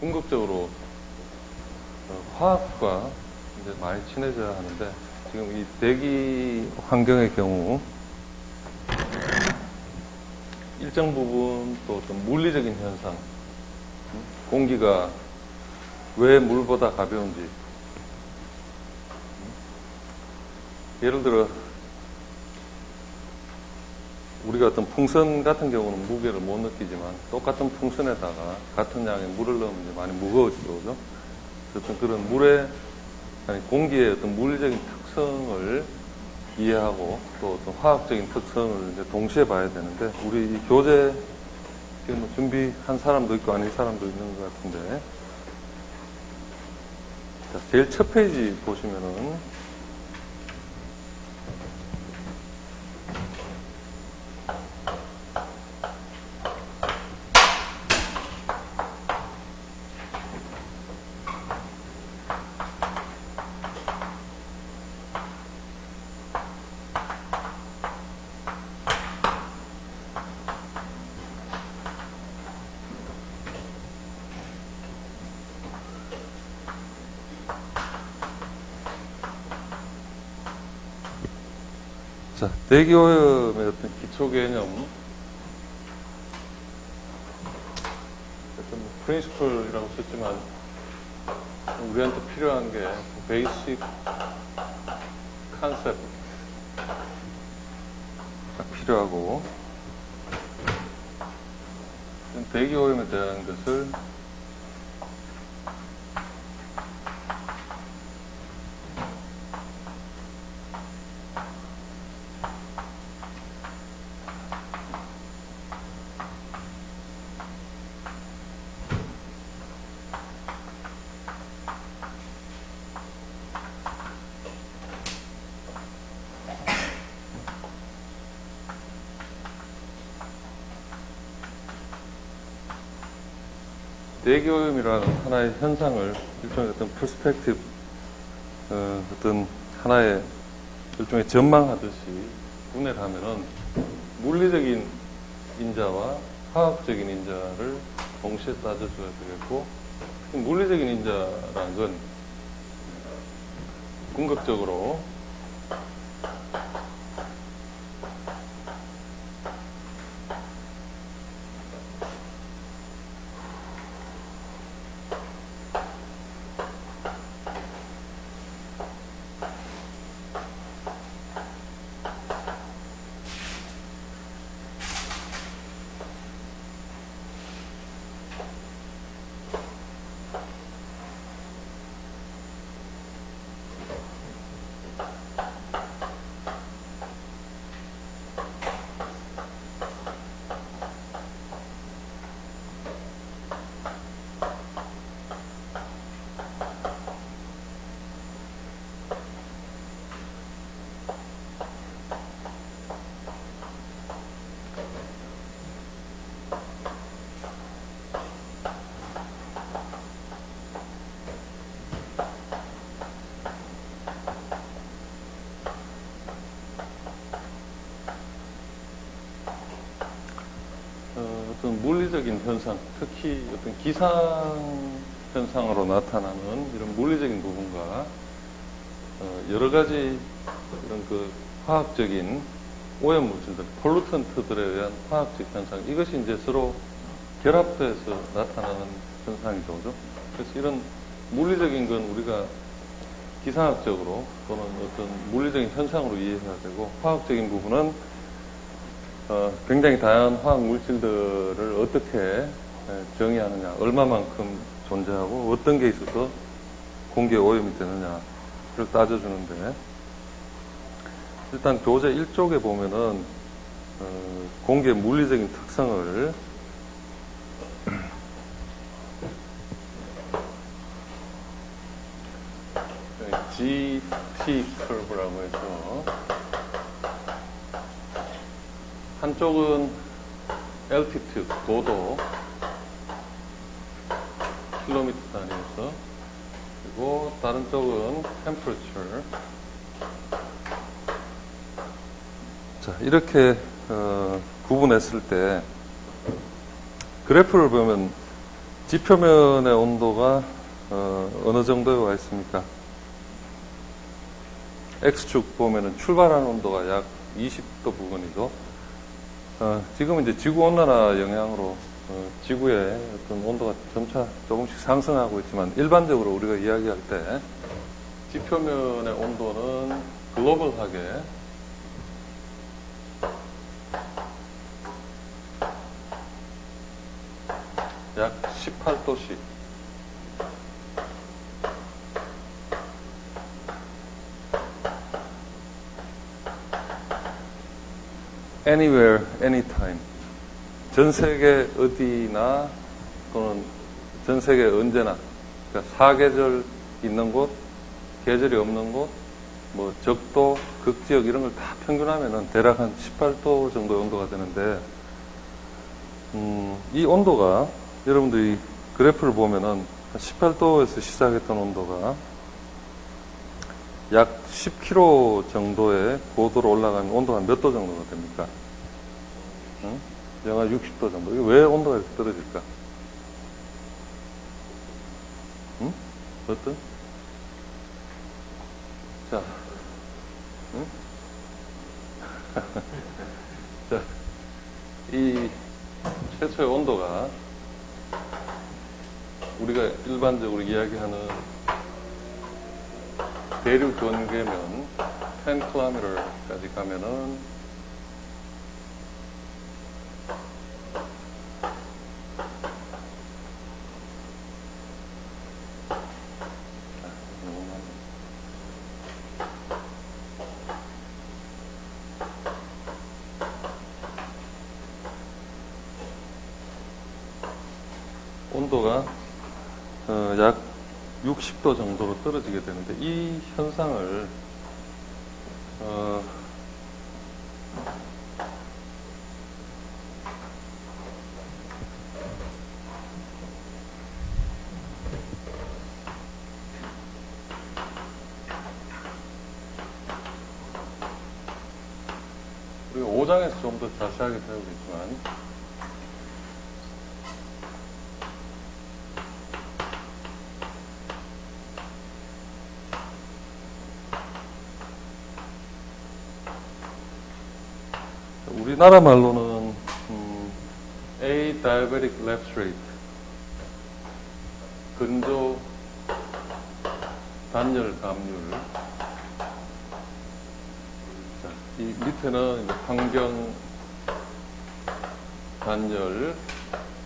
궁극적으로 화학과 이제 많이 친해져야 하는데, 지금 이 대기 환경의 경우 일정 부분 또 어떤 물리적인 현상, 공기가 왜 물보다 가벼운지, 예를 들어 우리가 어떤 풍선 같은 경우는 무게를 못 느끼지만 똑같은 풍선에다가 같은 양의 물을 넣으면 이제 많이 무거워지죠, 그죠? 어떤 그런 물의, 아니 공기의 어떤 물리적인 특성을 이해하고 또 어떤 화학적인 특성을 이제 동시에 봐야 되는데, 우리 이 교재 지금 뭐 준비한 사람도 있고 아닌 사람도 있는 것 같은데, 자, 제일 첫 페이지 보시면은 자, 대기오염의 어떤 기초 개념, 어떤 프린시플이라고 썼지만 우리한테 필요한 게 베이식 컨셉 딱 필요하고, 대기오염에 대한 것을 대기오염이라는 하나의 현상을 일종의 어떤 퍼스펙티브, 어떤 하나의 일종의 전망하듯이 분해를 하면은 물리적인 인자와 화학적인 인자를 동시에 따져줘야 되겠고, 물리적인 인자라는 건 궁극적으로 어떤 물리적인 현상, 특히 어떤 기상 현상으로 나타나는 이런 물리적인 부분과 여러 가지 이런 그 화학적인 오염 물질들, 폴루턴트들에 의한 화학적 현상, 이것이 이제 서로 결합돼서 나타나는 현상이죠, 그죠? 그래서 이런 물리적인 건 우리가 기상학적으로 또는 어떤 물리적인 현상으로 이해해야 되고, 화학적인 부분은 굉장히 다양한 화학 물질들을 어떻게 정의하느냐, 얼마만큼 존재하고 어떤 게 있어서 공기에 오염이 되느냐를 따져주는데, 일단 교재 1쪽에 보면은 공기의 물리적인 특성을 GT 커브라고 해서, 한쪽은 altitude, 고도, 킬로미터 단위에서, 그리고 다른 쪽은 temperature. 자, 이렇게 구분했을 때 그래프를 보면 지표면의 온도가 어느 정도에 와 있습니까? X축 보면은 출발하는 온도가 약 20도 부근이죠. 지금은 이제 지구온난화 영향으로 지구의 어떤 온도가 점차 조금씩 상승하고 있지만 일반적으로 우리가 이야기할 때 지표면의 온도는 글로벌하게 약 18도씩 anywhere, anytime 전 세계 어디나 또는 전 세계 언제나 그러니까 사계절 있는 곳, 계절이 없는 곳, 뭐 적도, 극지역 이런 걸 다 평균하면은 대략 한 18도 정도의 온도가 되는데 이 온도가 여러분들이 그래프를 보면은 18도에서 시작했던 온도가 약 10km 정도의 고도로 올라가면 온도가 몇 도 정도가 됩니까? 영하 60도 정도. 이게 왜 온도가 이렇게 떨어질까? 어떤? 자, 자, 이 최초의 온도가 우리가 일반적으로 이야기하는 대륙 경계면 10km까지 가면은 온도가 약 60도 정도로 떨어지게 되는데 이 현상을 우리가 5장에서 좀 더 자세하게 배우겠지만 우리나라 말로는 adiabatic lapse rate 근조 단열 감률 자, 이 밑에는 이제 환경 단열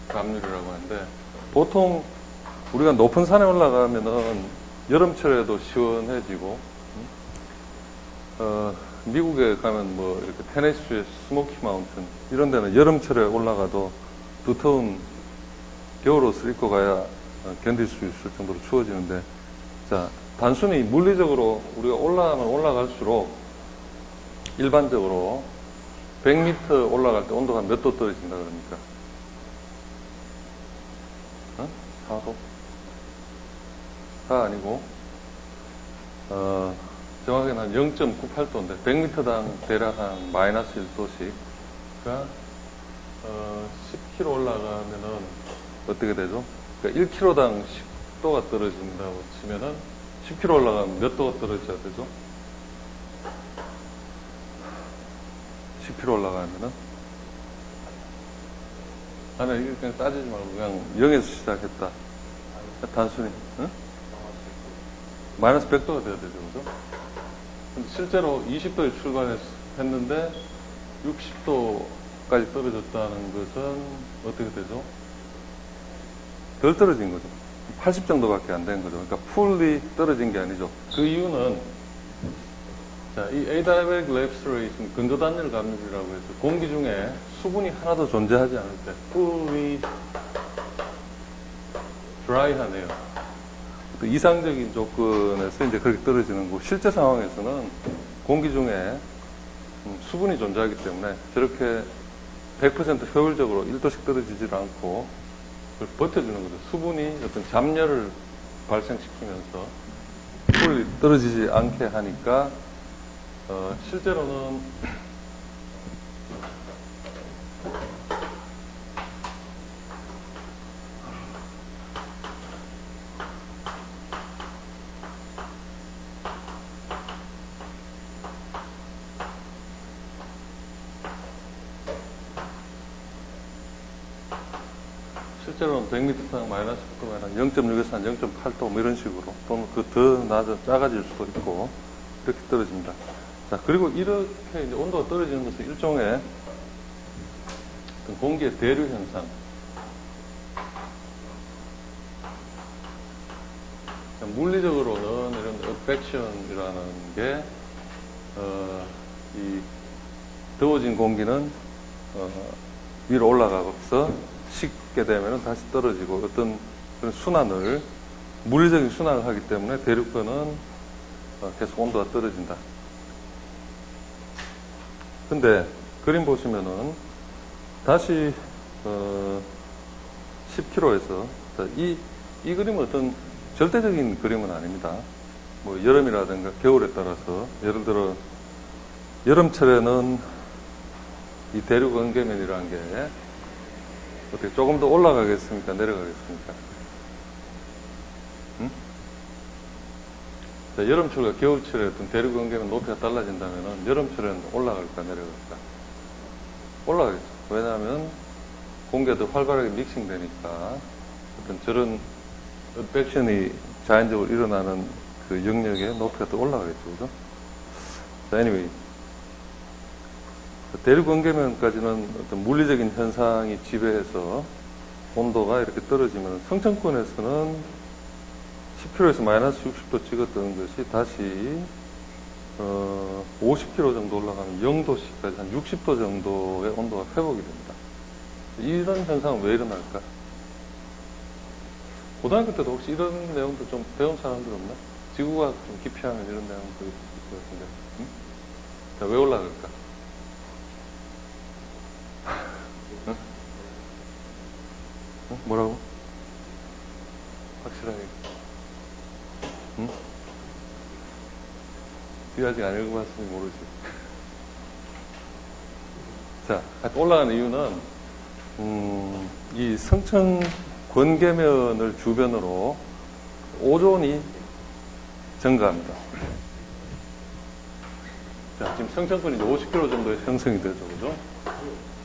감률이라고 하는데 보통 우리가 높은 산에 올라가면은 여름철에도 시원해지고 미국에 가면 뭐 이렇게 테네시주의 스모키 마운틴 이런 데는 여름철에 올라가도 두터운 겨울 옷을 입고 가야 견딜 수 있을 정도로 추워지는데 자 단순히 물리적으로 우리가 올라가면 올라갈수록 일반적으로 100m 올라갈 때 온도가 몇 도 떨어진다 그럽니까? 4도? 4 아니고 정확히는 한 0.98도인데 100m당 대략 한 마이너스 1도씩 그러니까 10km 올라가면은 어떻게 되죠? 그러니까 1km당 10도가 떨어진다고 치면은 10km 올라가면 몇 도가 떨어져야 되죠? 10km 올라가면은 아니 이게 그냥 따지지 말고 그냥 0에서 시작했다 단순히 응? 마이너스 100도가 돼야 되죠 그죠? 근데 실제로 20도에 출발했는데 60도까지 떨어졌다는 것은 어떻게 되죠? 덜 떨어진 거죠. 80 정도밖에 안 된 거죠. 그러니까 풀리 떨어진 게 아니죠. 그 이유는 자, 이 adiabatic lapse rate는 근조단열 감률이라고 해서 공기 중에 수분이 하나도 존재하지 않을 때 fully dry하네요. 이상적인 조건에서 이제 그렇게 떨어지는 거고 실제 상황에서는 공기 중에 수분이 존재하기 때문에 저렇게 100% 효율적으로 1도씩 떨어지질 않고 그걸 버텨주는 거죠. 수분이 어떤 잡열을 발생시키면서 풀이 떨어지지 않게 하니까 실제로는 실제로는 100m 상 마이너스 10도면 0.6에서 한 0.8도 뭐 이런 식으로 또는 그 더 낮아 작아질 수도 있고 이렇게 떨어집니다. 자, 그리고 이렇게 이제 온도가 떨어지는 것은 일종의 공기의 대류 현상. 물리적으로는 이런 advection이라는 게, 이 더워진 공기는, 위로 올라가서 식게 되면 다시 떨어지고 어떤 그런 순환을, 물리적인 순환을 하기 때문에 대륙권은 계속 온도가 떨어진다. 근데 그림 보시면은 다시 10km에서 이 그림은 어떤 절대적인 그림은 아닙니다. 뭐 여름이라든가 겨울에 따라서 예를 들어 여름철에는 이 대륙 언개면이라는 게 어떻게 조금 더 올라가겠습니까? 내려가겠습니까? 응? 자, 여름철과 겨울철에 어떤 대륙 언개면 높이가 달라진다면은 여름철에는 올라갈까 내려갈까? 올라가겠죠. 왜냐하면 공기가 더 활발하게 믹싱되니까 어떤 저런 advection이 자연적으로 일어나는 그 영역에 높이가 더 올라가겠죠. 그죠? 자, anyway. 대륙 언개면까지는 어떤 물리적인 현상이 지배해서 온도가 이렇게 떨어지면 성층권에서는 10km에서 마이너스 60도 찍었던 것이 다시 50km 정도 올라가면 0도씨까지 한 60도 정도의 온도가 회복이 됩니다. 이런 현상은 왜 일어날까? 고등학교 때도 혹시 이런 내용도 좀 배운 사람들 없나? 지구가 좀 기피하면 이런 내용도 있을 것 같은데. 응? 자, 왜 올라갈까? 응? 응? 뭐라고? 확실하게. 응? 뒤 아직 안 읽어봤으니 모르지. 자, 올라가는 이유는, 이 성층 권계면을 주변으로 오존이 증가합니다. 자, 지금 성층권이 이제 50km 정도에 형성이 되죠, 그죠?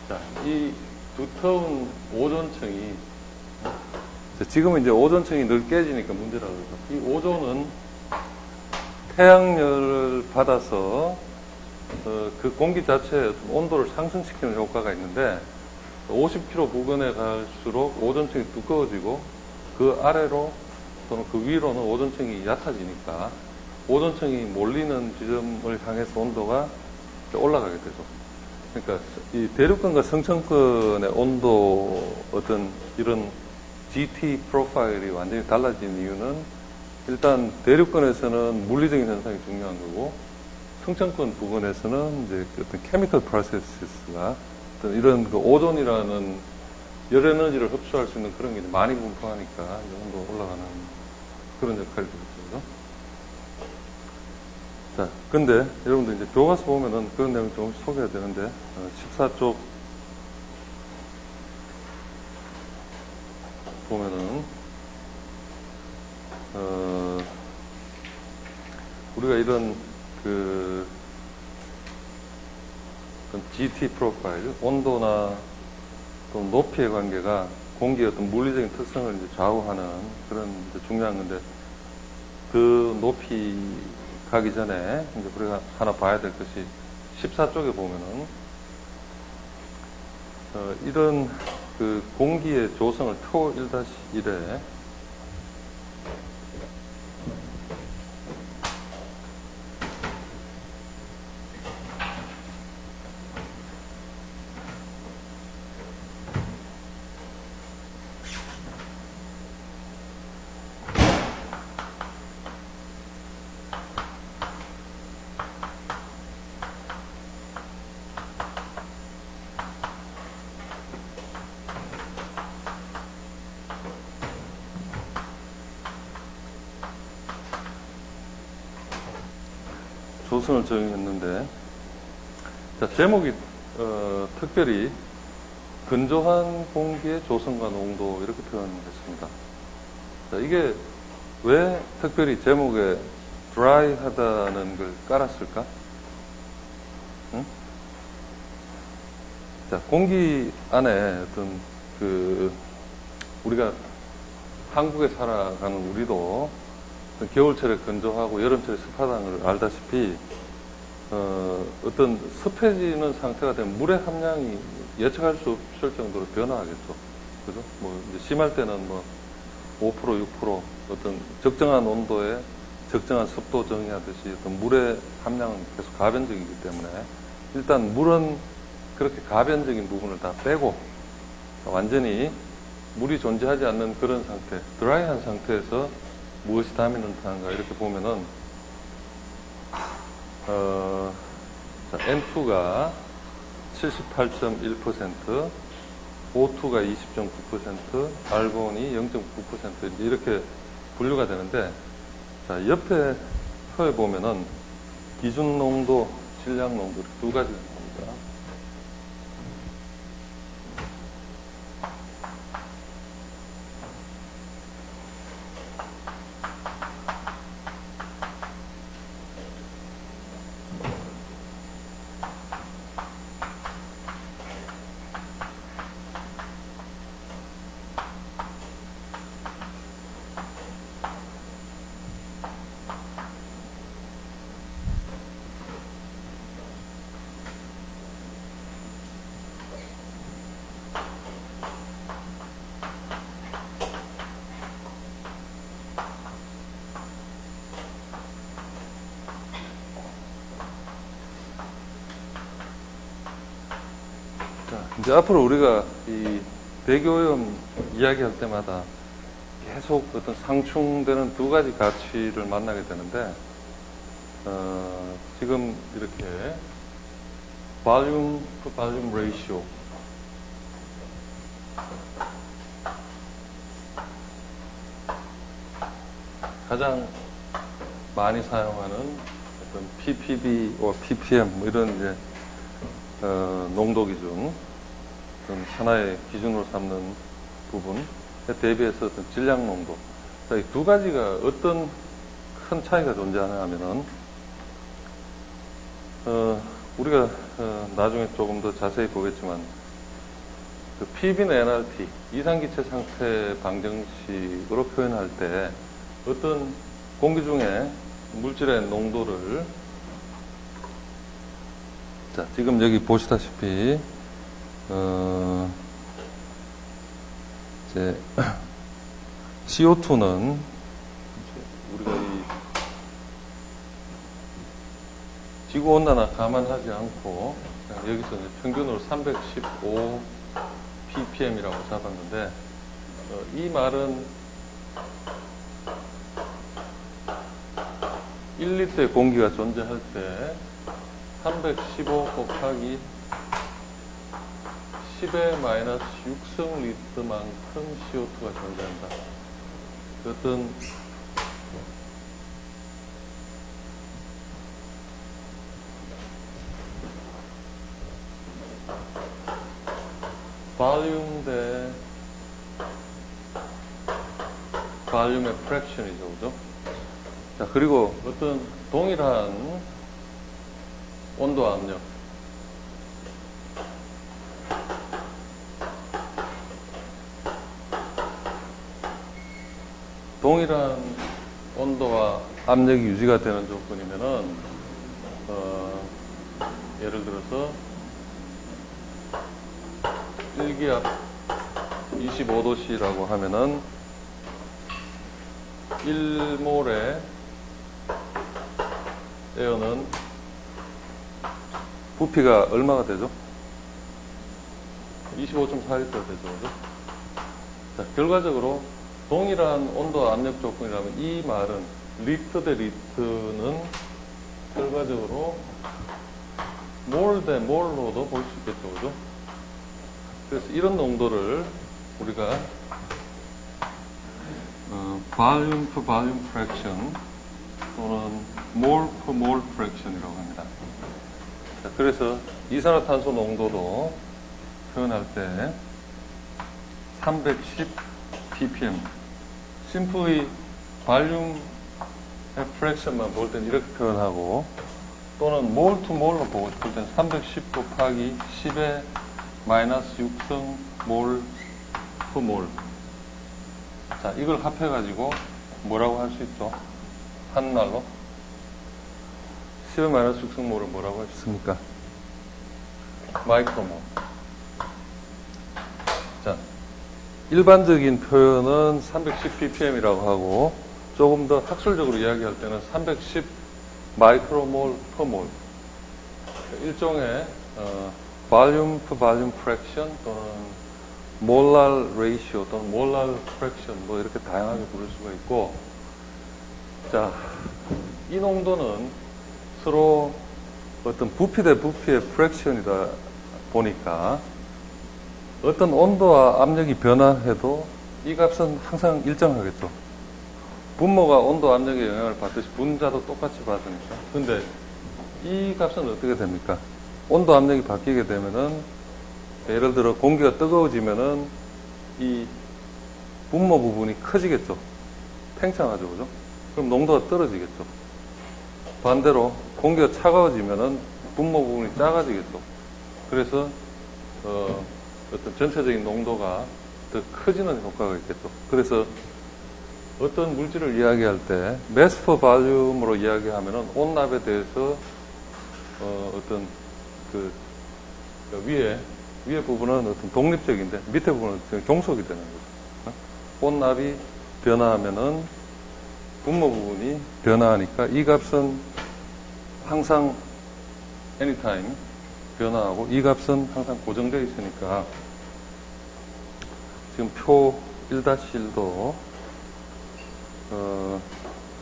자, 이 두터운 오존층이, 지금은 이제 오존층이 늘 깨지니까 문제라고 그러죠. 이 오존은 태양열을 받아서 그 공기 자체의 온도를 상승시키는 효과가 있는데 50km 부근에 갈수록 오존층이 두꺼워지고 그 아래로 또는 그 위로는 오존층이 얕아지니까 오존층이 몰리는 지점을 향해서 온도가 올라가게 되죠. 그러니까 이 대륙권과 성층권의 온도 어떤 이런 GT 프로파일이 완전히 달라진 이유는 일단 대륙권에서는 물리적인 현상이 중요한 거고 성층권 부근에서는 이제 어떤 케미컬 프로세스가 어떤 이런 그 오존이라는 열 에너지를 흡수할 수 있는 그런 게 많이 분포하니까 온도 올라가는 그런 역할이 되겠죠. 자, 근데 여러분들 이제 교과서 보면은 그런 내용 좀 소개해야 되는데 14쪽 보면은 우리가 이런 그 GT 프로파일, 온도나 또 높이의 관계가 공기의 어떤 물리적인 특성을 이제 좌우하는 그런 이제 중요한 건데 그 높이 가기 전에 이제 우리가 하나 봐야 될 것이 14쪽에 보면은 이런 그 공기의 조성을 표 1-1에 조선을 정했는데, 자, 제목이, 특별히, 건조한 공기의 조성과 농도, 이렇게 표현했습니다. 자, 이게 왜 특별히 제목에 드라이하다는 걸 깔았을까? 응? 자, 공기 안에 어떤 우리가 한국에 살아가는 우리도 겨울철에 건조하고 여름철에 습하다는 걸 알다시피 어떤 습해지는 상태가 되면 물의 함량이 예측할 수 없을 정도로 변화하겠죠. 그죠? 뭐 이제 심할 때는 뭐 5%, 6% 어떤 적정한 온도에 적정한 습도 정의하듯이 어떤 물의 함량은 계속 가변적이기 때문에 일단 물은 그렇게 가변적인 부분을 다 빼고 완전히 물이 존재하지 않는 그런 상태, 드라이한 상태에서 무엇이 다미넌트한가 이렇게 보면은 N2가 78.1%, O2가 20.9%, 알곤이 0.9% 이렇게 분류가 되는데, 자 옆에 표에 보면은 기준 농도, 질량 농도 이렇게 두 가지가 나옵니다. 이제 앞으로 우리가 이 대기오염 이야기할 때마다 계속 어떤 상충되는 두 가지 가치를 만나게 되는데, 지금 이렇게 Volume to Volume Ratio, 가장 많이 사용하는 어떤 ppb, ppm 뭐 이런 이제 농도 기준, 어떤 하나의 기준으로 삼는 부분에 대비해서 어떤 질량 농도, 이 두 가지가 어떤 큰 차이가 존재하냐 하면은 우리가 나중에 조금 더 자세히 보겠지만 그 PB는 NRT, 이상기체 상태 방정식으로 표현할 때 어떤 공기 중에 물질의 농도를, 자 지금 여기 보시다시피 이제 CO2는 우리가 이 지구 온난화 감안하지 않고 그냥 여기서 이제 평균으로 315 ppm이라고 잡았는데, 이 말은 1리터의 공기가 존재할 때 315 곱하기 10의 마이너스 6성 리터만큼 CO2가 존재한다. 어떤 볼륨 대 볼륨의 프랙션이죠, 그죠? 자, 그리고 어떤 동일한 온도 압력, 동일한 온도와 압력이 유지가 되는 조건이면은, 예를 들어서 1기압 25도씨라고 하면은 1몰의 에어는 부피가 얼마가 되죠? 25.4리터 되죠, 그죠? 자, 결과적으로 동일한 온도와 압력 조건이라면 이 말은 리터 대 리터는 결과적으로 몰 대 몰로도 볼 수 있겠죠, 그죠? 그래서 이런 농도를 우리가 volume to volume fraction 또는 mole per mole fraction이라고 합니다. 자, 그래서 이산화탄소 농도도 표현할 때 310 ppm, 심플히 볼륨 프랙션만 볼 때는 이렇게 표현하고, 또는 몰 투 몰로 보고 싶을 때는 310 곱하기 10의 마이너스 6성 몰 퍼 몰, 자, 이걸 합해가지고 뭐라고 할 수 있죠? 한날로 10-6승모를 뭐라고 했습니까? 마이크로몰. 자, 일반적인 표현은 310ppm이라고 하고 조금 더 학술적으로 이야기할 때는 310 마이크로몰 per 몰. 일종의 volume per volume fraction 또는 molar ratio 또는 molar fraction 뭐 이렇게 다양하게 부를 수가 있고, 자, 이 농도는 서로 어떤 부피 대 부피의 프랙션이다 보니까 어떤 온도와 압력이 변화해도 이 값은 항상 일정하겠죠. 분모가 온도 압력에 영향을 받듯이 분자도 똑같이 받으니까. 근데 이 값은 어떻게 됩니까? 온도 압력이 바뀌게 되면은, 예를 들어 공기가 뜨거워지면은 이 분모 부분이 커지겠죠. 팽창하죠, 그죠? 그럼 농도가 떨어지겠죠. 반대로 공기가 차가워지면은 분모 부분이 작아지겠죠. 그래서 어떤 전체적인 농도가 더 커지는 효과가 있겠죠. 그래서 어떤 물질을 이야기할 때 mass per volume으로 이야기하면은 온납에 대해서 어떤 그 위에 부분은 어떤 독립적인데 밑에 부분은 종속이 되는 거죠. 온납이 변화하면은 분모 부분이 변화하니까 이 값은 항상 anytime 변화하고 이 값은 항상 고정되어 있으니까 지금 표 1-1도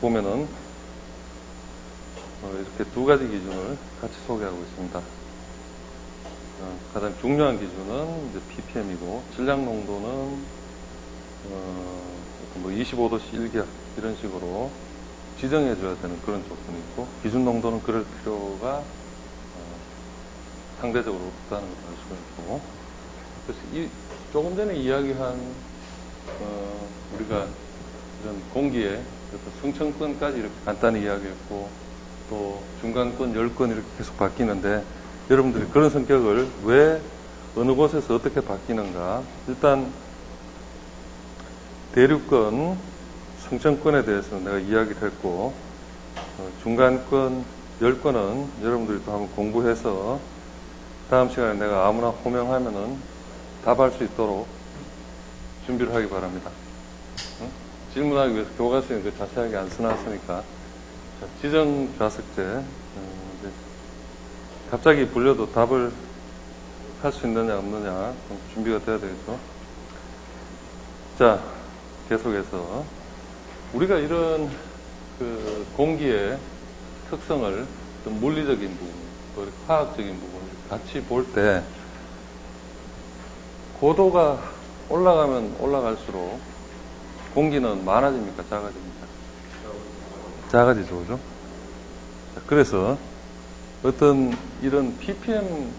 보면은 이렇게 두 가지 기준을 같이 소개하고 있습니다. 가장 중요한 기준은 이제 ppm이고 질량 농도는 뭐 25도씨 1기압 이런 식으로 지정해 줘야 되는 그런 조건이 있고, 기준 농도는 그럴 필요가 상대적으로 없다는 걸 알 수가 있고, 그래서 조금 전에 이야기한 우리가 이런 공기의 승천권까지 이렇게 간단히 이야기했고, 또 중간권, 열권 이렇게 계속 바뀌는데 여러분들이 그런 성격을 왜 어느 곳에서 어떻게 바뀌는가, 일단 대륙권, 승천권에 대해서는 내가 이야기를 했고, 중간권, 열권은 여러분들이 또 한번 공부해서 다음 시간에 내가 아무나 호명하면은 답할 수 있도록 준비를 하기 바랍니다. 응? 질문하기 위해서 교과서에 그 자세하게 안 써놨으니까. 자, 지정 좌석제. 이제 갑자기 불려도 답을 할 수 있느냐 없느냐 준비가 돼야 되겠죠. 자, 계속해서 우리가 이런 그 공기의 특성을 어떤 물리적인 부분 또 이렇게 화학적인 부분 같이 볼 때 고도가 올라가면 올라갈수록 공기는 많아집니까? 작아집니까? 작아지죠, 그죠? 자, 그래서 어떤 이런 ppm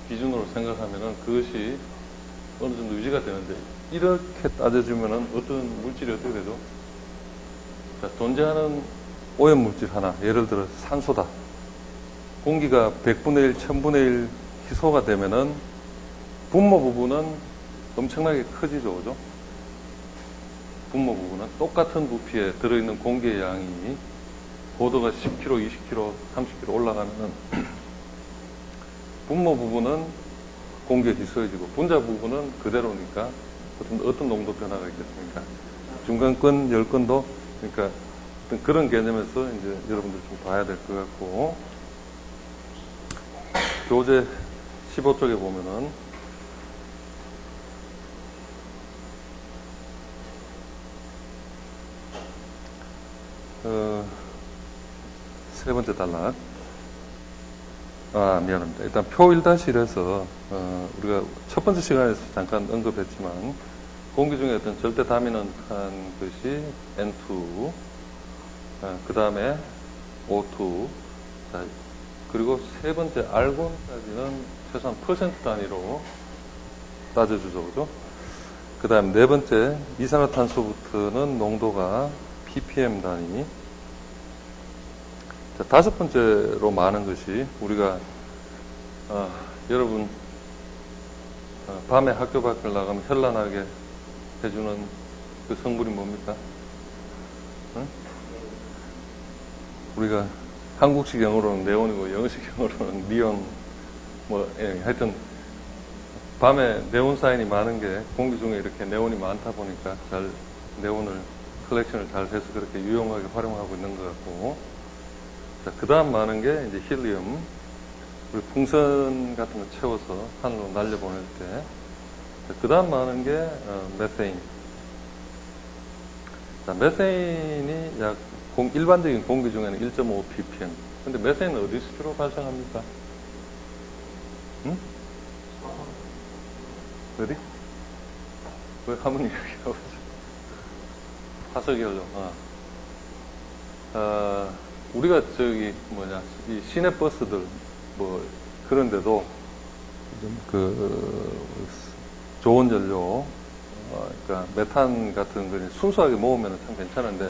기준으로 생각하면은 그것이 어느 정도 유지가 되는데, 이렇게 따져주면은 어떤 물질이 어떻게 되죠? 자, 존재하는 오염물질 하나, 예를 들어 산소다. 공기가 100분의 1, 1000분의 1 희소가 되면은 분모 부분은 엄청나게 커지죠, 그죠? 분모 부분은 똑같은 부피에 들어있는 공기의 양이 고도가 10km, 20km, 30km 올라가면은 분모 부분은 공기에 희소해지고 분자 부분은 그대로니까 어떤 농도 변화가 있겠습니까? 중간권, 열권도, 그러니까 어떤 그런 개념에서 이제 여러분들 좀 봐야 될 것 같고, 교재 15쪽에 보면은 세 번째 단락. 미안합니다. 일단 표 1-1에서 우리가 첫 번째 시간에서 잠깐 언급했지만 공기 중에 어떤 절대 다미넌트한 것이 N2, 그 다음에 O2, 자, 그리고 세 번째 알곤까지는 최소한 퍼센트 단위로 따져주죠, 그죠? 그 다음 네 번째 이산화탄소부터는 농도가 ppm 단위. 자, 다섯 번째로 많은 것이 우리가 여러분 밤에 학교 밖을 나가면 현란하게 해주는 그 성분이 뭡니까? 응? 우리가 한국식 영어로는 네온이고 영어식 영어로는 니온, 하여튼 밤에 네온 사인이 많은 게 공기 중에 이렇게 네온이 많다 보니까 네온을 컬렉션을 잘 해서 그렇게 유용하게 활용하고 있는 것 같고, 자, 그 다음 많은 게 이제 힐리움. 우리 풍선 같은 거 채워서 하늘로 날려보낼 때, 그 다음 많은 게 메세인. 자, 메세인이 약 일반적인 공기 중에는 1.5 ppm. 근데 메세인은 어디서 주로 발생합니까? 응? 어디? 왜 한번 이야기하고 있어? 화석연료. 우리가 이 시내버스들, 그런데도, 좋은 연료, 그러니까 메탄 같은 거 순수하게 모으면 참 괜찮은데,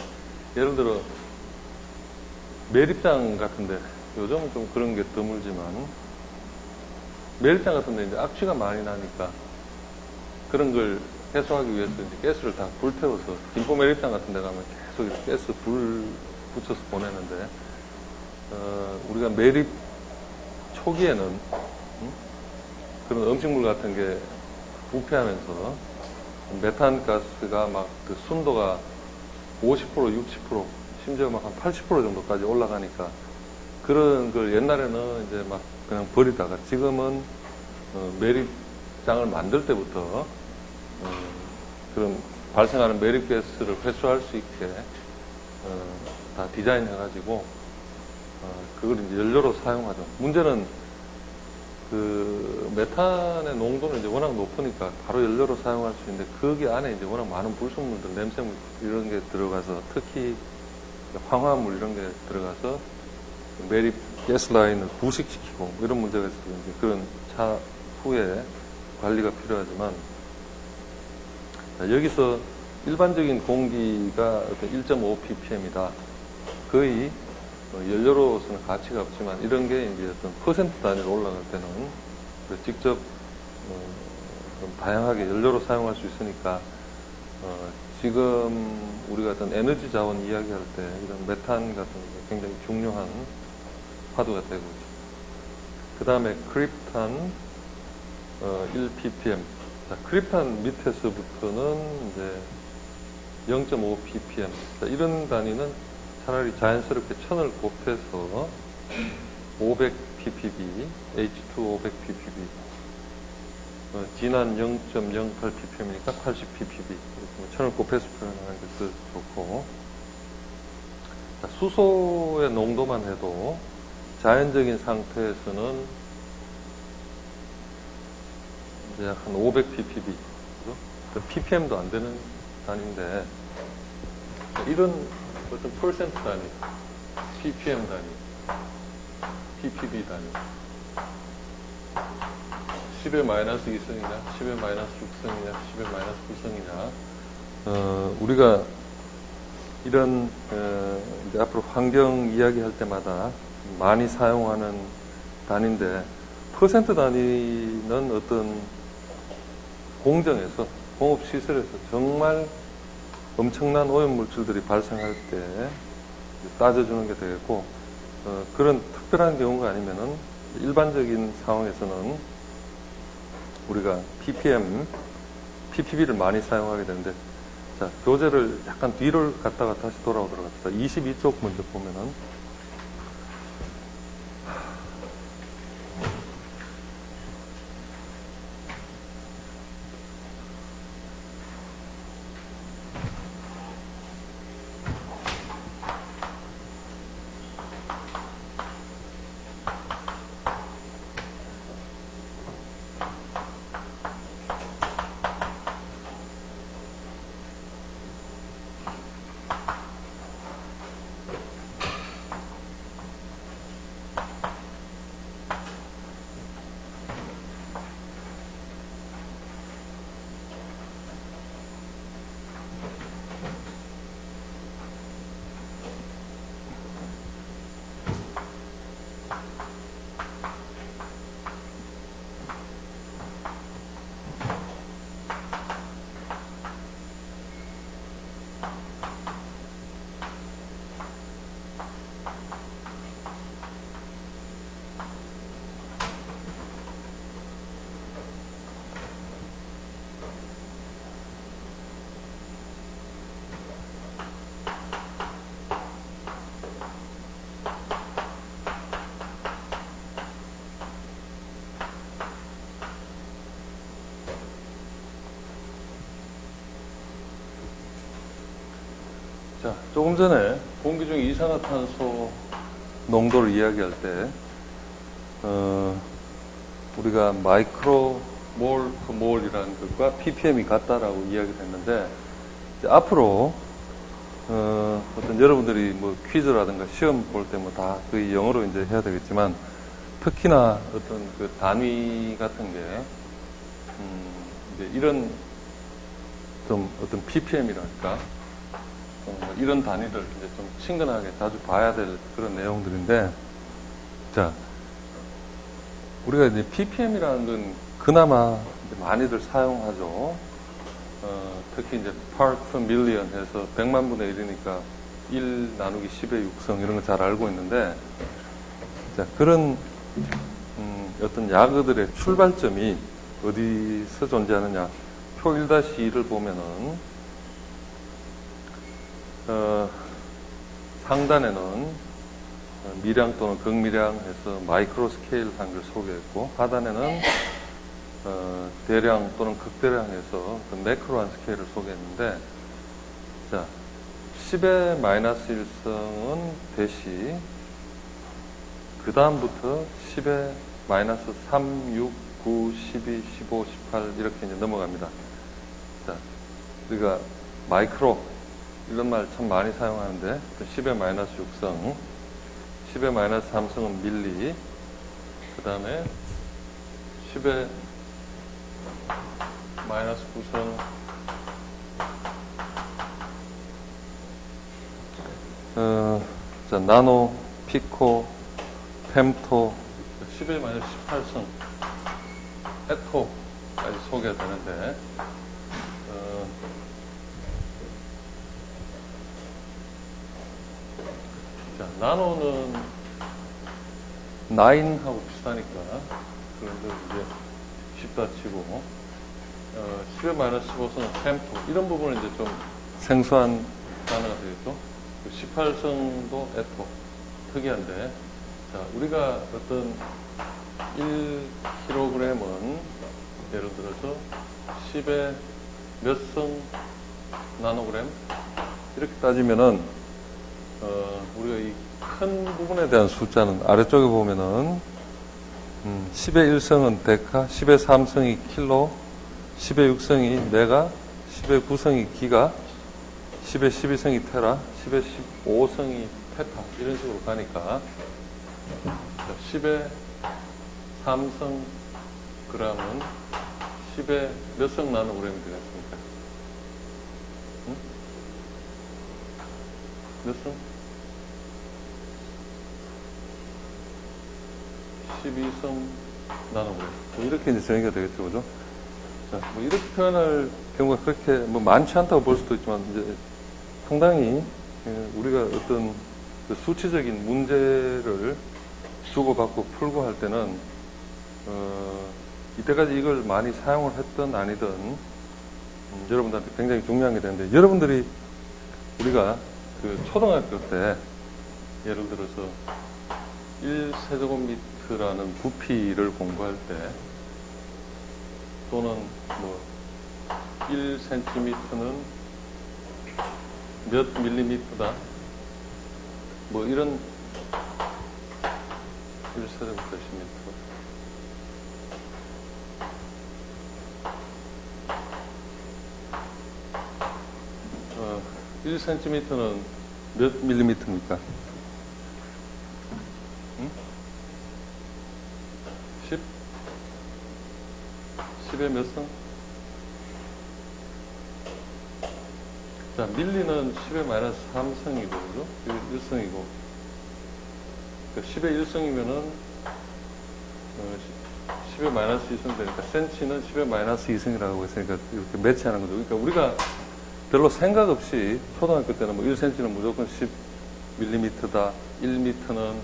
예를 들어, 매립장 같은데, 요즘은 좀 그런 게 드물지만, 매립장 같은데 이제 악취가 많이 나니까, 그런 걸 해소하기 위해서 이제 가스를 다 불태워서, 김포 매립장 같은 데 가면 계속 가스 불 붙여서 보내는데, 우리가 매립 초기에는, 그런 음식물 같은 게 부패하면서, 메탄 가스가 막 그 순도가 50%, 60%, 심지어 막 한 80% 정도까지 올라가니까, 그런 걸 옛날에는 이제 막 그냥 버리다가 지금은 매립장을 만들 때부터 그런 발생하는 매립가스를 회수할 수 있게 다 디자인해가지고 그걸 이제 연료로 사용하죠. 문제는 그 메탄의 농도는 이제 워낙 높으니까 바로 연료로 사용할 수 있는데 거기 안에 이제 워낙 많은 불순물들, 냄새물 이런 게 들어가서 특히 황화물 이런 게 들어가서 매립 가스라인을 부식시키고 이런 문제가 있어서 이제 그런 차후에 관리가 필요하지만, 여기서 일반적인 공기가 1.5 ppm이다. 거의 연료로서는 가치가 없지만 이런 게 이제 어떤 퍼센트 단위로 올라갈 때는 직접 좀 다양하게 연료로 사용할 수 있으니까 지금 우리가 어떤 에너지 자원 이야기할 때 이런 메탄 같은 게 굉장히 중요한 화두가 되고 있죠. 그 다음에 크립탄 1 ppm. 자, 크립탄 밑에서부터는 이제 0.5 ppm. 자, 이런 단위는 차라리 자연스럽게 1000을 곱해서 500 ppb, H2 500 ppb. 진한 0.08 ppm이니까 80 ppb. 1000을 곱해서 표현하는 게 더 좋고. 자, 수소의 농도만 해도 자연적인 상태에서는 이제 약 한 500 ppb. 그죠? ppm도 안 되는 단위인데, 이런 어떤 퍼센트 단위, ppm 단위, ppb 단위, 10의 마이너스 2성이냐, 10의 마이너스 6성이냐, 10의 마이너스 9성이냐, 우리가 이런 이제 앞으로 환경 이야기할 때마다 많이 사용하는 단위인데, 퍼센트 단위는 어떤 공정에서, 공업시설에서 정말 엄청난 오염물질들이 발생할 때 따져주는 게 되겠고, 그런 특별한 경우가 아니면은 일반적인 상황에서는 우리가 ppb를 많이 사용하게 되는데, 자, 교재를 약간 뒤를 갔다가 다시 돌아오도록 합시다. 22쪽 먼저 보면은, 자, 조금 전에 공기 중 이산화탄소 농도를 이야기할 때, 우리가 마이크로 몰 그 몰이라는 것과 ppm이 같다라고 이야기를 했는데, 이제 앞으로, 어떤 여러분들이 뭐 퀴즈라든가 시험 볼 때 뭐 다 그 영어로 이제 해야 되겠지만, 특히나 어떤 그 단위 같은 게, 이제 이런 좀 어떤 ppm이랄까, 이런 단위를 이제 좀 친근하게 자주 봐야 될 그런 내용들인데, 자, 우리가 이제 ppm이라는 건 그나마 이제 많이들 사용하죠. 특히 이제 part per million 해서 100만 분의 1이니까 1 나누기 10의 육성 이런 거 잘 알고 있는데, 자, 그런, 어떤 약어들의 출발점이 어디서 존재하느냐. 표 1-2를 보면은, 상단에는 미량 또는 극미량 해서 마이크로 스케일 한 걸 소개했고, 하단에는 대량 또는 극대량 해서 그 매크로한 스케일을 소개했는데, 자, 10의 마이너스 1성은 대시, 그 다음부터 10의 마이너스 3, 6, 9, 12, 15, 18 이렇게 이제 넘어갑니다. 자, 우리가 마이크로 이런 말 참 많이 사용하는데, 10의 마이너스 6성, 10의 마이너스 3성은 밀리, 그 다음에 10의 마이너스 9성, 자, 나노, 피코, 펜토, 10의 마이너스 18성, 에토까지 소개가 되는데, 자, 나노는 9하고 비슷하니까, 그런 거 이제 쉽다 치고, 10의 마이너스 15성은 펜토, 이런 부분은 이제 좀 생소한 단어가 되겠죠. 18성도 에토, 특이한데, 자, 우리가 어떤 1kg은 예를 들어서 10의 몇 성 나노그램? 이렇게 따지면은, 우리가 이 큰 부분에 대한 숫자는 아래쪽에 보면은, 10의 1성은 데카, 10의 3성이 킬로, 10의 6성이 메가, 10의 9성이 기가, 10의 12성이 테라, 10의 15성이 페타, 이런 식으로 가니까, 10의 3성 그램은 10의 몇 성 나노그램이 되겠습니까? 응? 몇 성? 12성 나노그램. 뭐 이렇게 이제 정의가 되겠죠, 그죠? 자, 뭐 이렇게 표현할 경우가 그렇게 뭐 많지 않다고 볼 수도 있지만, 이제 상당히 우리가 어떤 그 수치적인 문제를 주고받고 풀고 할 때는, 이때까지 이걸 많이 사용을 했든 아니든, 여러분들한테 굉장히 중요한 게 되는데, 여러분들이 우리가 그 초등학교 때 예를 들어서 1세제곱미터라는 부피를 공부할 때, 또는 뭐 1cm는 몇 밀리미터다, 뭐 이런 1세제곱미터 10m, 1cm는 몇 밀리미터입니까? 10? 10의 몇 성? 자, 밀리는 10의 마이너스 3성이고, 그죠? 1성이고. 그러니까 10의 1성이면은, 10의 마이너스 2성 되니까, 센치는 10의 마이너스 2성이라고 했으니까, 이렇게 매치하는 거죠. 그러니까 우리가 별로 생각 없이 초등학교 때는 뭐 1cm는 무조건 10mm다, 1m는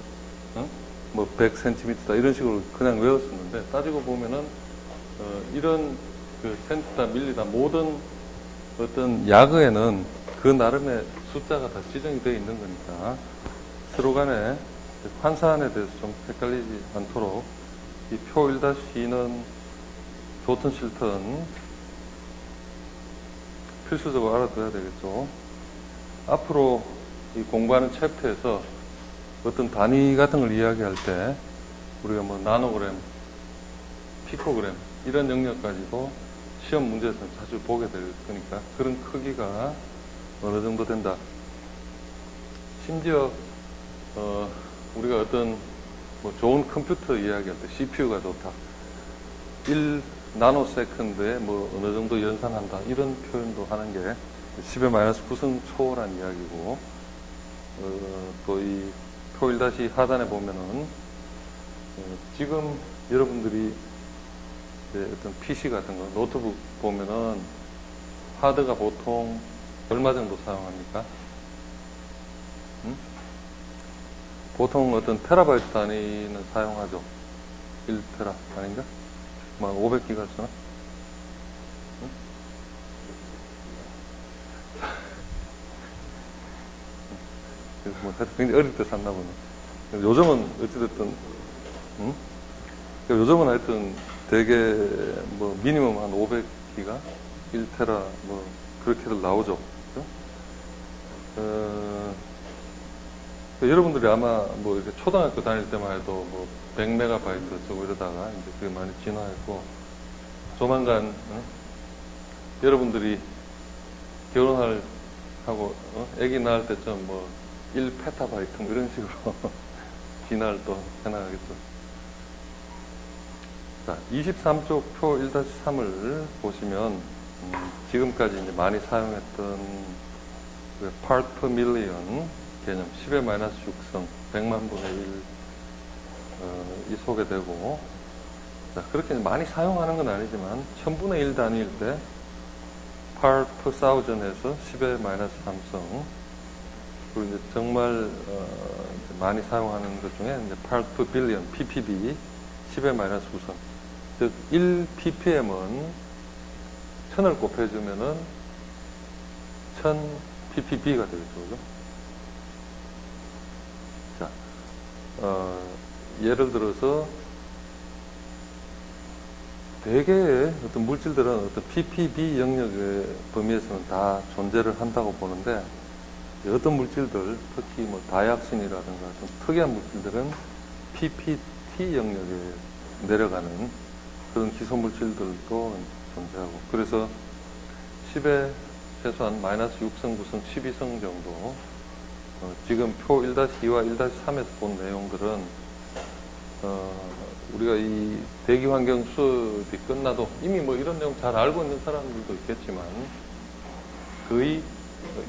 뭐 100cm다 이런 식으로 그냥 외웠었는데 따지고 보면은 이런 그 센티다, 밀리다 모든 어떤 약어에는 그 나름의 숫자가 다 지정이 되어 있는 거니까 서로 간에 환산에 대해서 좀 헷갈리지 않도록 이 표 1-2는 좋든 싫든 필수적으로 알아둬야 되겠죠. 앞으로 이 공부하는 챕터에서 어떤 단위 같은 걸 이야기할 때 우리가 뭐 나노그램, 피코그램 이런 영역까지도 시험 문제에서 자주 보게 될 거니까 그런 크기가 어느 정도 된다. 심지어 우리가 어떤 뭐 좋은 컴퓨터 이야기할 때 CPU가 좋다. 1 나노세컨드에 뭐 어느 정도 연산한다. 이런 표현도 하는 게 10의 마이너스 9승 초월한 이야기고 또 이 표 1- 하단에 보면은 지금 여러분들이 어떤 PC 같은 거, 노트북 보면은 하드가 보통 얼마 정도 사용합니까? 보통 어떤 테라바이트 단위는 사용하죠. 1테라 아닌가? 막 500기가 쓰나? 그래서 뭐 굉장히 어릴 때 샀나 보네. 요즘은 어찌됐든, 요즘은 하여튼 되게 뭐 미니멈 한 500기가, 1테라 뭐 그렇게들 나오죠. 그죠? 여러분들이 아마 뭐 이렇게 초등학교 다닐 때만 해도 뭐 100메가바이트 쓰고 이러다가 이제 그게 많이 진화했고 조만간 여러분들이 결혼할 하고 아기 낳을 때쯤 뭐 1페타바이트 뭐 이런 식으로 진화를 또 해나가겠죠. 자, 23쪽 표 1-3을 보시면 지금까지 이제 많이 사용했던 그 part per million 개념 10의 마이너스 6성 100만 분의 1 이 소개되고 자, 그렇게 많이 사용하는 건 아니지만 1000분의 1 단위일 때 part per thousand에서 10의 마이너스 3성 그리고 이제 정말 이제 많이 사용하는 것 중에 이제 part per billion ppb 10의 마이너스 9성 즉 1 ppm은 1000을 곱해주면은 1000 ppb가 되겠죠. 그죠? 자, 예를 들어서 대개의 어떤 물질들은 어떤 ppb 영역의 범위에서는 다 존재를 한다고 보는데 어떤 물질들, 특히 뭐 다이악신이라든가 좀 특이한 물질들은 ppt 영역에 내려가는 그런 기소 물질들도 존재하고 그래서 10의 최소한 마이너스 6성, 9성, 12성 정도 지금 표 1-2와 1-3에서 본 내용들은 우리가 이 대기 환경 수업이 끝나도 이미 뭐 이런 내용 잘 알고 있는 사람들도 있겠지만 거의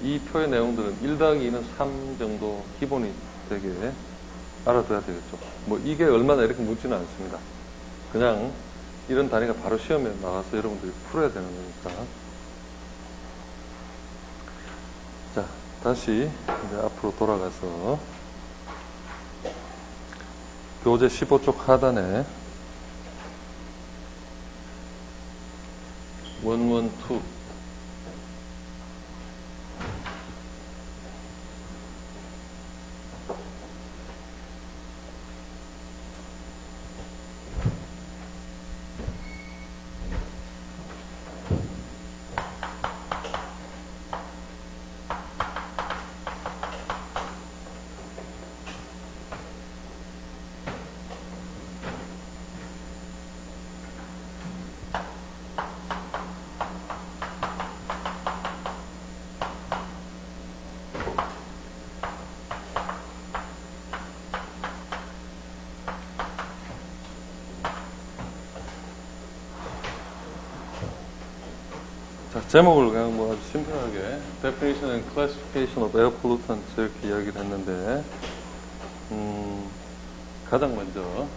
이 표의 내용들은 1-2는 3 정도 기본이 되게 알아둬야 되겠죠. 뭐 이게 얼마나 이렇게 묻지는 않습니다. 그냥 이런 단위가 바로 시험에 나와서 여러분들이 풀어야 되는 거니까. 자, 다시 이제 앞으로 돌아가서 교재 15쪽 하단에 112 자, 제목을 그냥 뭐 아주 심플하게 Definition and Classification of Air Pollutants 이렇게 이야기를 했는데 가장 먼저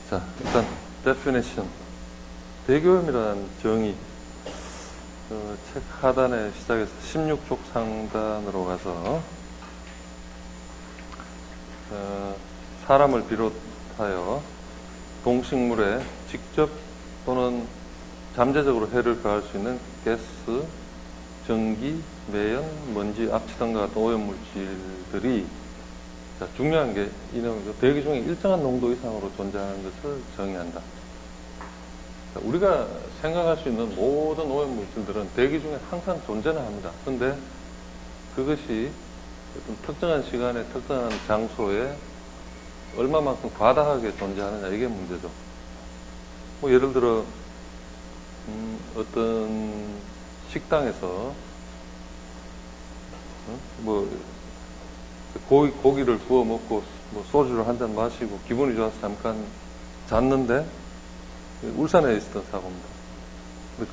자, 일단 definition, 대기오염이라는 정의, 책 하단에 시작해서 16쪽 상단으로 가서 사람을 비롯하여 동식물에 직접 또는 잠재적으로 해를 가할 수 있는 가스, 전기, 매연, 먼지, 압치 등과 같은 오염물질들이, 자, 중요한 게 이놈이죠. 대기 중에 일정한 농도 이상으로 존재하는 것을 정의한다. 자, 우리가 생각할 수 있는 모든 오염물질들은 대기 중에 항상 존재는 합니다. 그런데 그것이 어떤 특정한 시간에 특정한 장소에 얼마만큼 과다하게 존재하느냐, 이게 문제죠. 뭐 예를 들어 어떤 식당에서 뭐 고기를 구워 먹고 뭐 소주를 한 잔 마시고 기분이 좋아서 잠깐 잤는데, 울산에 있었던 사고입니다.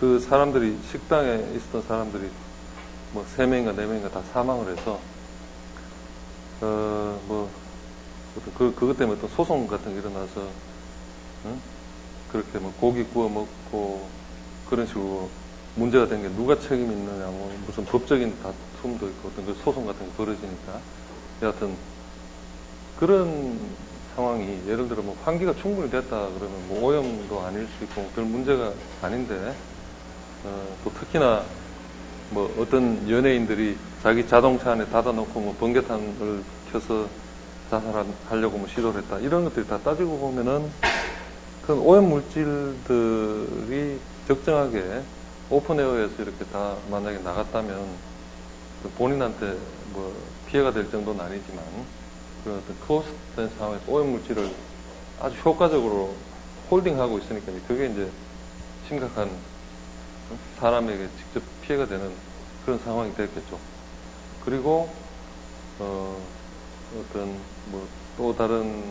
그 사람들이, 식당에 있었던 사람들이 뭐 3명인가 4명인가 다 사망을 해서 그것 때문에 어떤 소송 같은 게 일어나서 그렇게 뭐 고기 구워 먹고 그런 식으로 문제가 된 게 누가 책임이 있느냐, 뭐 무슨 법적인 다툼도 있고 어떤 그 소송 같은 게 벌어지니까, 여하튼 그런 상황이, 예를 들어 뭐 환기가 충분히 됐다 그러면 뭐 오염도 아닐 수 있고 별 문제가 아닌데, 또 특히나 뭐 어떤 연예인들이 자기 자동차 안에 닫아놓고 뭐 번개탄을 켜서 자살하려고 뭐 시도를 했다, 이런 것들이 다 따지고 보면은 그 오염 물질들이 적정하게 오픈에어에서 이렇게 다 만약에 나갔다면 본인한테 뭐 피해가 될 정도는 아니지만, 그런 어떤 크로스된 상황에서 오염 물질을 아주 효과적으로 홀딩하고 있으니까 그게 이제 심각한 사람에게 직접 피해가 되는 그런 상황이 됐겠죠. 그리고 어떤 뭐 또 다른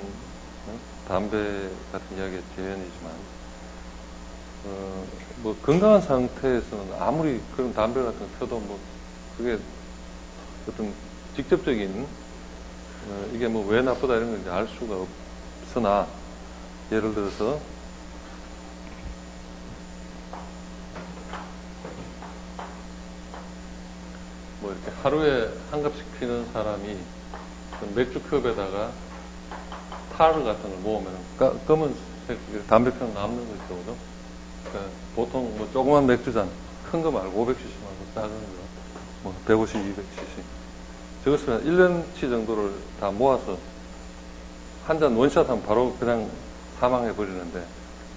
담배 같은 이야기의 재현이지만, 뭐 건강한 상태에서는 아무리 그런 담배 같은 거 펴도 뭐 그게 어떤 직접적인 이게 뭐 왜 나쁘다 이런 걸 이제 알 수가 없으나, 예를 들어서 뭐 이렇게 하루에 한 갑씩 피는 사람이 맥주컵에다가 타르 같은 걸 모으면 검은색 담배병 남는 거죠, 그죠? 그러니까 보통 뭐 조그만 맥주잔, 큰 거 말고 500cc 말고 작은 거, 뭐 150, 200cc. 저것을 한 1년치 정도를 다 모아서 한 잔 원샷 하면 바로 그냥 사망해 버리는데,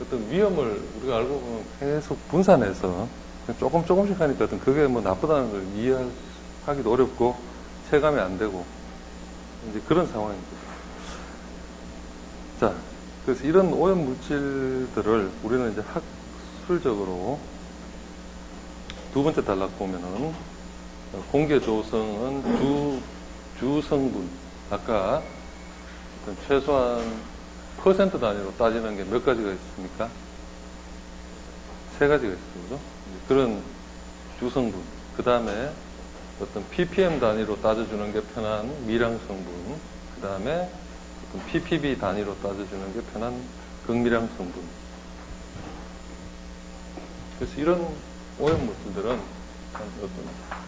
어떤 위험을 우리가 알고 보면 계속 분산해서 조금씩 하니까 어떤 그게 뭐 나쁘다는 걸 이해하기도 어렵고 체감이 안 되고 이제 그런 상황입니다. 자, 그래서 이런 오염 물질들을 우리는 이제 학술적으로 두 번째 단락 보면은 공기의 조성은 주성분, 아까 최소한 퍼센트 단위로 따지는 게 몇 가지가 있습니까? 3가지가 있습니다. 그런 주성분, 그 다음에 어떤 ppm 단위로 따져주는 게 편한 미량 성분, 그 다음에 어떤 ppb 단위로 따져주는 게 편한 극미량 성분. 그래서 이런 오염 물질들은 어떤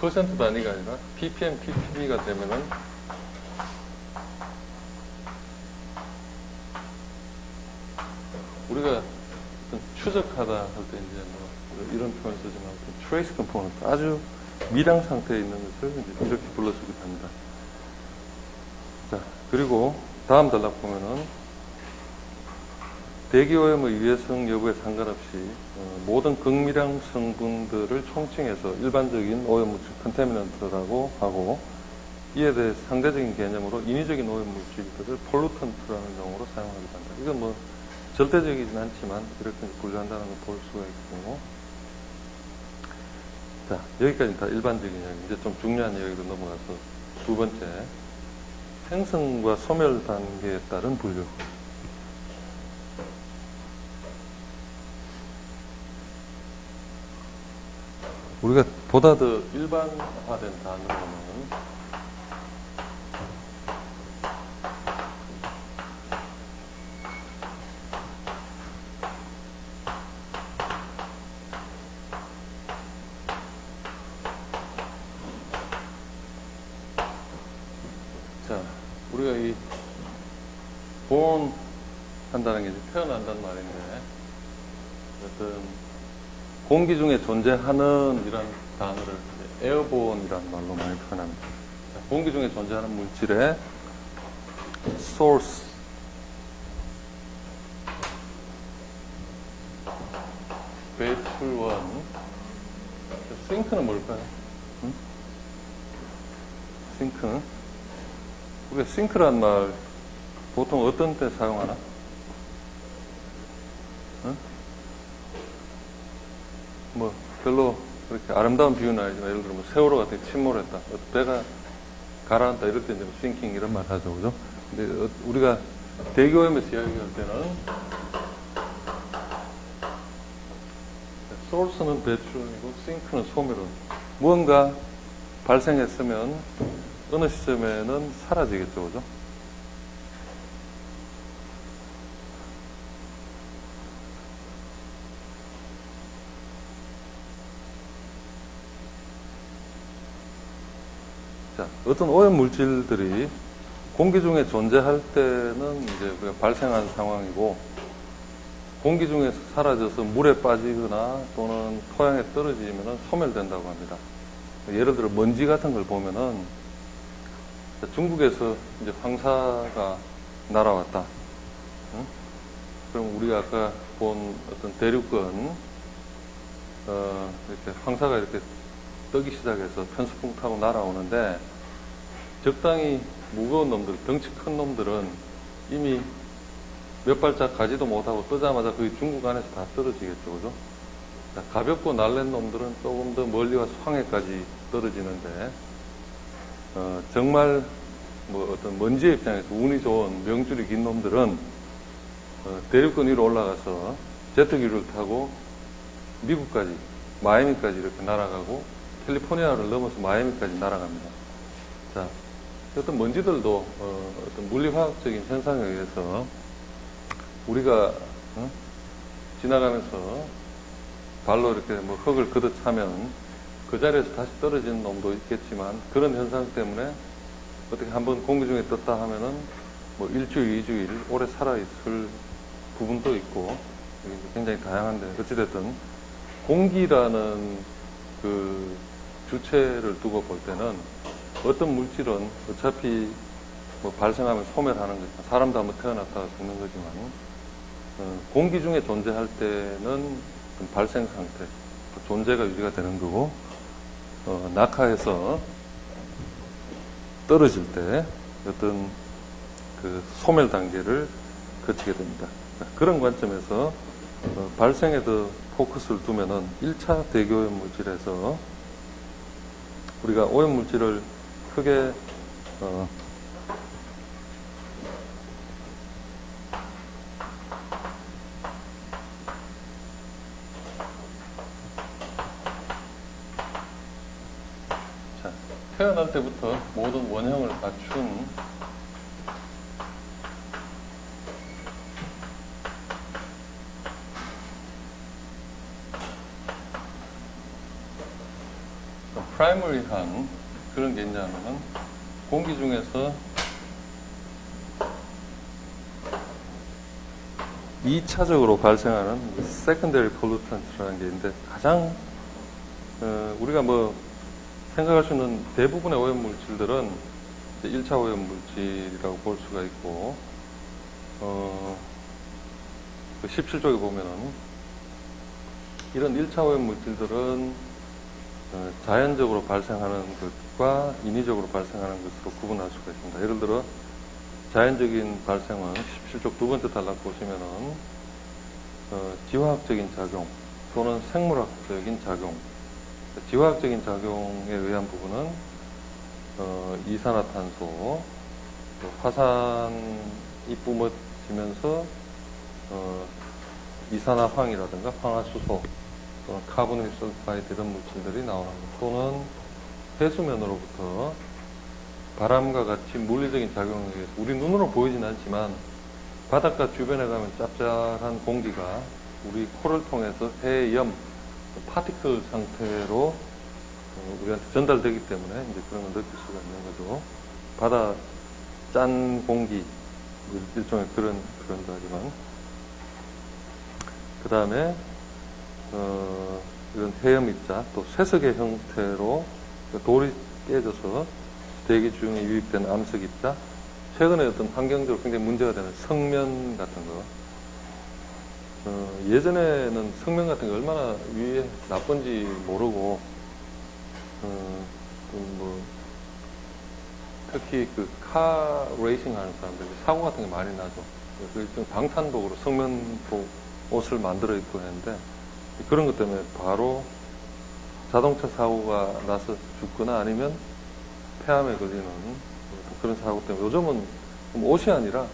퍼센트 단위가 아니라 ppm, ppb가 되면은 우리가 추적하다 할 때 이제 뭐 이런 표현을 쓰지만 trace component, 아주 미량 상태에 있는 것을 이제 이렇게 불러주기도 합니다. 자, 그리고 다음 단락 보면은 대기오염의 위해성 여부에 상관없이 모든 극미량 성분들을 총칭해서 일반적인 오염물질 컨테미넌트라고 하고, 이에 대해 상대적인 개념으로 인위적인 오염물질들을 폴루턴트라는 용어로 사용하기도 한다. 이건 뭐 절대적이진 않지만 이렇게 분류한다는 걸 볼 수가 있고, 자, 여기까지 다 일반적인 이야기. 이제 좀 중요한 이야기로 넘어가서 두 번째, 생성과 소멸 단계에 따른 분류. 우리가 보다 더 일반화된 단어로는 이 born 한다는 게 이제 태어난다는 말인데, 어떤 공기 중에 존재하는 이란 단어를 airborne이라는 말로 많이 표현합니다. 공기 중에 존재하는 물질의 source, 배출원. 싱크는 뭘까요? 응? 싱크. 우리가 싱크란 말 보통 어떤 때 사용하나? 응? 뭐 별로 그렇게 아름다운 비유는 아니지만, 예를 들어 뭐 세월호가 되게 침몰했다, 배가 가라앉다, 이럴 때 이제 싱킹 이런 말 하죠, 그죠? 근데 우리가 대기오염에서 이야기할 때는 소스는 배출원이고 싱크는 소멸원. 무언가 발생했으면 어느 시점에는 사라지겠죠, 그죠? 자, 어떤 오염 물질들이 공기 중에 존재할 때는 이제 우리가 발생한 상황이고, 공기 중에서 사라져서 물에 빠지거나 또는 토양에 떨어지면 소멸된다고 합니다. 예를 들어 먼지 같은 걸 보면은, 중국에서 이제 황사가 날아왔다. 응? 그럼 우리가 아까 본 어떤 대륙권, 이렇게 황사가 이렇게 뜨기 시작해서 편수풍 타고 날아오는데, 적당히 무거운 놈들, 덩치 큰 놈들은 이미 몇 발짝 가지도 못하고 뜨자마자 거의 중국 안에서 다 떨어지겠죠, 그죠? 자, 가볍고 날랜 놈들은 조금 더 멀리 와서 황해까지 떨어지는데, 정말 뭐 어떤 먼지의 입장에서 운이 좋은 명줄이 긴 놈들은 대륙권 위로 올라가서 제트기를 타고 미국까지, 마이애미까지 이렇게 날아가고, 캘리포니아를 넘어서 마이애미까지 날아갑니다. 자, 어떤 먼지들도 어떤 물리화학적인 현상에 의해서 우리가 지나가면서 발로 이렇게 뭐 흙을 걷어차면 그 자리에서 다시 떨어지는 놈도 있겠지만, 그런 현상 때문에 어떻게 한번 공기 중에 떴다 하면은 뭐 일주일, 이주일 오래 살아있을 부분도 있고, 굉장히 다양한데, 어찌됐든 공기라는 그 주체를 두고 볼 때는 어떤 물질은 어차피 뭐 발생하면 소멸하는 거지만, 사람도 한번 태어났다가 죽는 거지만, 공기 중에 존재할 때는 발생 상태, 존재가 유지가 되는 거고, 낙하해서 떨어질 때 어떤 그 소멸 단계를 거치게 됩니다. 그런 관점에서 발생에 더 포커스를 두면은 1차 대기오염 물질에서 우리가 오염 물질을 크게 태어날 때부터 모든 원형을 갖춘 프라이머리한 그런 게 있냐면은, 공기 중에서 2차적으로 발생하는 secondary pollutant라는 게 있는데, 가장 우리가 뭐 생각할 수 있는 대부분의 오염 물질들은 1차 오염 물질이라고 볼 수가 있고, 그 17쪽에 보면은 이런 1차 오염 물질들은 자연적으로 발생하는 것과 인위적으로 발생하는 것으로 구분할 수가 있습니다. 예를 들어 자연적인 발생은 17쪽 두 번째 단락 보시면은 지화학적인 작용 또는 생물학적인 작용, 지화학적인 작용에 의한 부분은 이산화탄소, 화산이 뿜어지면서 이산화황이라든가 황화수소 또는 카본일 설파이드 이런 물질들이 나오는 것, 또는 해수면으로부터 바람과 같이 물리적인 작용에 의해서 우리 눈으로 보이진 않지만 바닷가 주변에 가면 짭짤한 공기가 우리 코를 통해서 해염, 파티클 상태로 우리한테 전달되기 때문에 이제 그런 걸 느낄 수가 있는 거죠. 바다 짠 공기, 일종의 그런 거지만, 그 다음에, 이런 해염 입자, 또 쇠석의 형태로 돌이 깨져서 대기 중에 유입된 암석 입자, 최근에 어떤 환경적으로 굉장히 문제가 되는 성면 같은 거. 예전에는 성면 같은 게 얼마나 위에 나쁜지 모르고, 특히 그 카 레이싱 하는 사람들이 사고 같은 게 많이 나죠. 그 방탄복으로 성면복 옷을 만들어 입고 했는데, 그런 것 때문에 바로 자동차 사고가 나서 죽거나 아니면 폐암에 걸리는 그런 사고 때문에 요즘은 옷이 아니라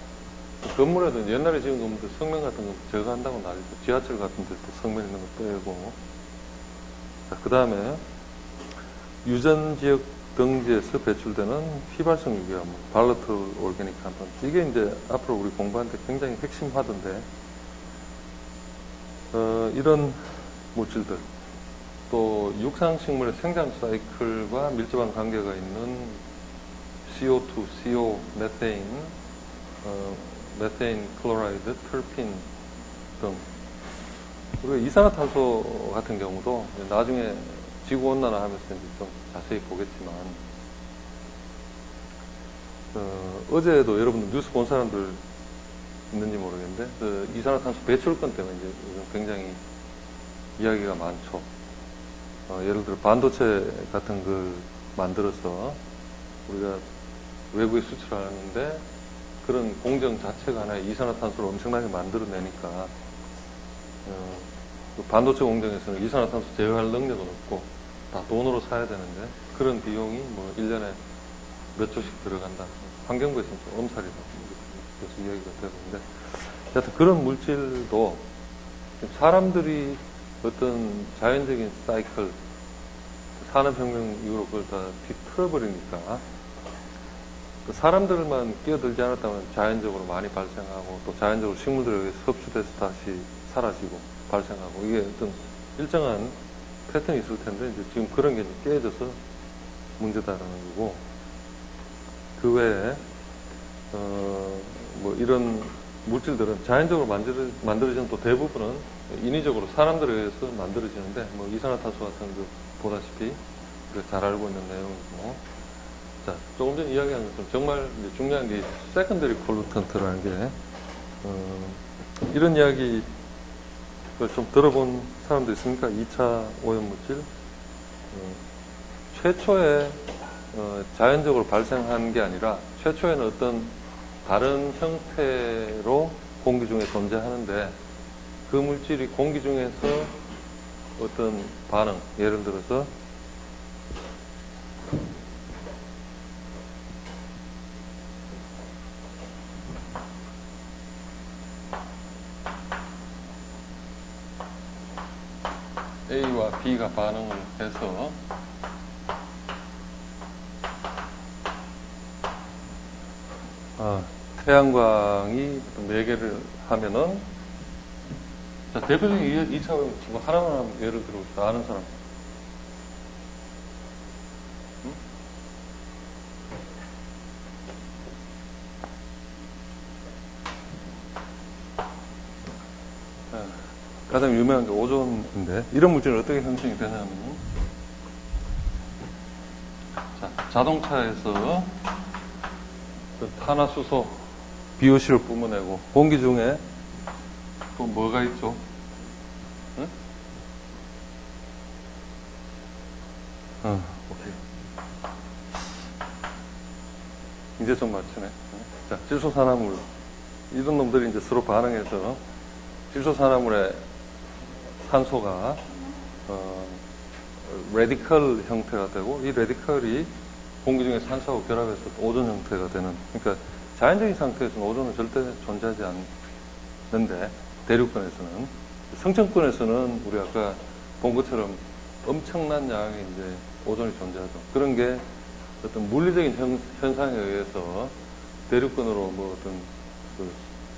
건물에도 옛날에 지은 건물들 성면 같은 거 제거한다고 난리죠. 지하철 같은 데도 성면 있는 거 빼고. 그 다음에 유전지역 등지에서 배출되는 휘발성 유기암, 발러트 오르게닉 컴파운드. 이게 이제 앞으로 우리 공부하는데 굉장히 핵심하던데, 이런 물질들, 또 육상식물의 생장 사이클과 밀접한 관계가 있는 CO2, CO, 메테인, 메테인 클로라이드, 터핀 등. 그리고 이산화탄소 같은 경우도 나중에 지구온난화 하면서 이제 좀 자세히 보겠지만, 어제도 여러분들 뉴스 본 사람들 있는지 모르겠는데, 이산화탄소 배출권 때문에 이제 요즘 굉장히 이야기가 많죠. 예를 들어 반도체 같은 걸 만들어서 우리가 외국에 수출하는데 그런 공정 자체가 하나의 이산화탄소를 엄청나게 만들어내니까, 그 반도체 공정에서는 이산화탄소 제어할 능력은 없고 다 돈으로 사야 되는데 그런 비용이 뭐 1년에 몇 조씩 들어간다. 환경부에서는 좀 엄살이라고 계속 이야기가 되는데, 하여튼 그런 물질도 사람들이 어떤 자연적인 사이클, 산업혁명 이후로 그걸 다 뒤틀어버리니까, 그 사람들만 끼어들지 않았다면 자연적으로 많이 발생하고, 또 자연적으로 식물들에 의해서 흡수돼서 다시 사라지고 발생하고, 이게 어떤 일정한 패턴이 있을 텐데, 이제 지금 그런 게 깨져서 문제다라는 거고, 그 외에, 뭐 이런 물질들은 자연적으로 만들어지는 또 대부분은 인위적으로 사람들에 의해서 만들어지는데, 뭐 이산화탄소 같은 거 보다시피 잘 알고 있는 내용이고, 자, 조금 전에 이야기한 것처럼 정말 중요한 게 세컨더리 폴루턴트라는 게, 이런 이야기 좀 들어본 사람도 있습니까? 2차 오염물질. 최초에 자연적으로 발생한 게 아니라 최초에는 어떤 다른 형태로 공기 중에 존재하는데, 그 물질이 공기 중에서 어떤 반응, 예를 들어서 A와 B가 반응을 해서 태양광이 매개를 하면은, 자, 대표적인 2차 오염물질 하나만 예를 들어 아는 사람. 응? 가장 유명한 게 오존인데, 이런 물질은 어떻게 형성이 되냐면, 자, 자동차에서 탄화수소, 비오실을 뿜어내고, 공기 중에 또 뭐가 있죠? 응? 오케이. 이제 좀 맞추네. 자, 질소산화물. 이런 놈들이 이제 서로 반응해서 질소산화물의 산소가 레디컬 형태가 되고, 이 레디컬이 공기 중에 산소하고 결합해서 오존 형태가 되는, 그러니까 자연적인 상태에서는 오존은 절대 존재하지 않는데, 대륙권에서는, 성층권에서는 우리 아까 본 것처럼 엄청난 양의 이제 오존이 존재하죠. 그런 게 어떤 물리적인 현상에 의해서 대륙권으로 뭐 어떤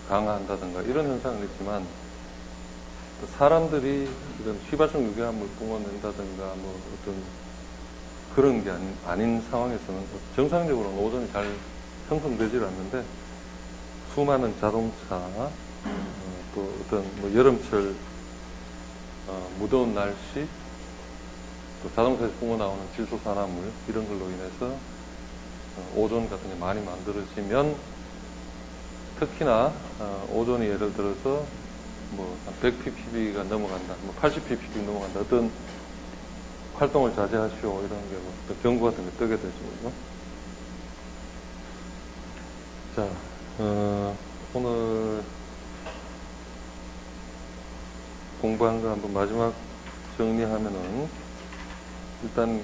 강화한다든가 이런 현상은 있지만, 사람들이 이런 휘발성 유기암을 뿜어낸다든가 뭐 어떤 그런 게 아닌 상황에서는 정상적으로는 오존이 잘 형성되질 않는데 수많은 자동차, 또 어떤 뭐 여름철 무더운 날씨, 또 자동차에서 뿜어나오는 질소산화물 이런 걸로 인해서 오존 같은 게 많이 만들어지면 특히나 오존이 예를 들어서 뭐 100ppb가 넘어간다, 뭐 80ppb 넘어간다, 어떤 활동을 자제하시오 이런 게 어떤 경고 같은 게 뜨게 되죠. 그죠? 자, 오늘 공부한 거 한번 마지막 정리하면은 일단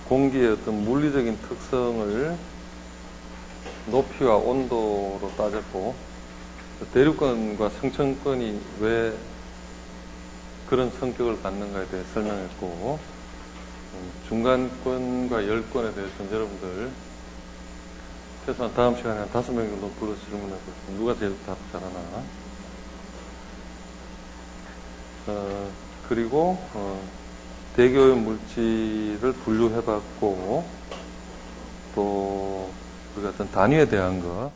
공기의 어떤 물리적인 특성을 높이와 온도로 따졌고 대륙권과 성층권이 왜 그런 성격을 갖는가에 대해 설명했고 중간권과 열권에 대해서는 여러분들 최소한 다음 시간에 한 5명 정도 불러서 질문해 보시면 누가 제일 답 잘하나. 그리고 대기오염 물질을 분류해봤고 또 우리가 어떤 단위에 대한 거